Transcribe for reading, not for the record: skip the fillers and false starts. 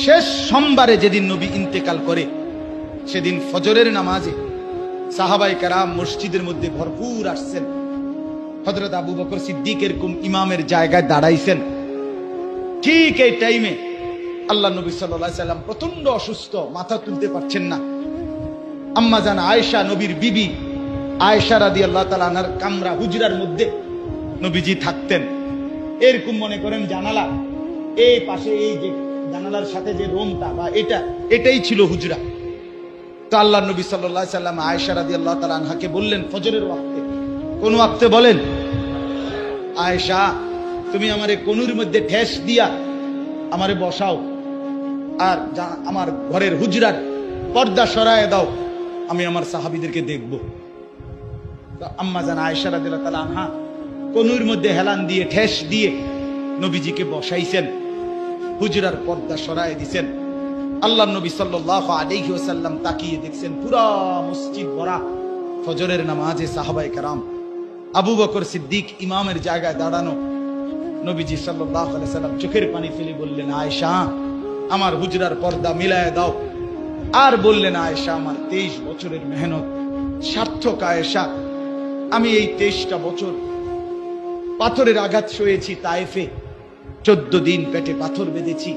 শেষ সোমবারে যেদিন নবী ইন্তেকাল করে, সেদিন ফজরের নামাজে সাহাবায়ে কেরাম মসজিদের মধ্যে ভরপুর আসছেন। হযরত আবু বকর সিদ্দিক এরকম ইমামের জায়গায় দাঁড়াইছেন। ঠিক এই টাইমে আল্লাহ নবী সাল্লাল্লাহু আলাইহি সাল্লাম প্রচন্ড অসুস্থ, মাথা তুলতে পারছেন না। আম্মা জান আয়েশা, নবীর বিবি আয়েশা রাদিয়াল্লাহু তাআলা আনহার কামরা হুজরার মধ্যে নবীজি থাকতেন। এরকম মনে করেন জানালা, এই পাশে এই যে জানালার সাথে যে রুমটা বা এটাই ছিল হুজরা। তো আল্লাহ নবী সাল্লাল্লাহু আলাইহি সাল্লাম আয়েশা রাদিয়াল্লাহু তাআলা আনহাকে বললেন ফজরের ওয়াক্তে, কোন ওয়াক্তে বলেন, আয়েশা তুমি আমারে কোনুর মধ্যে ঠেস দিয়া আমারে বসাও, আর আমার ঘরের হুজরার পর্দা সরায় দাও, আমি আমার সাহাবীদেরকে দেখব। তো আম্মা জান আয়েশা রাদিয়াল্লাহু তাআলা আনহা কোনুর মধ্যে হেলান দিয়ে ঠেস দিয়ে নবীজিকে বসাইছেন, হুজরার পর্দা সরায় দিছেন। আল্লাহ নবী সাল্লাল্লাহু আলাইহি ওয়াসাল্লাম তাকিয়ে দেখছেন পুরা মসজিদ ভরা ফজরের নামাজে সাহাবায়ে কেরাম। আবু বকর সিদ্দিক ইমামের জায়গায় দাঁড়ানো। নবীজি সাল্লাল্লাহু আলাইহি ওয়াসাল্লাম চোখের পানি ফেলে বললেন, আয়েশা আমার হুজরার পর্দা মিলায় দাও। আর বললেন, আয়েশা আমার 23 বছরের মেহনত সার্থক। আয়েশা আমি এই 23টা বছর পাথরের আঘাত সয়েছি তায়েফে, 14 দিন পেটে পাথর বেঁধেছি।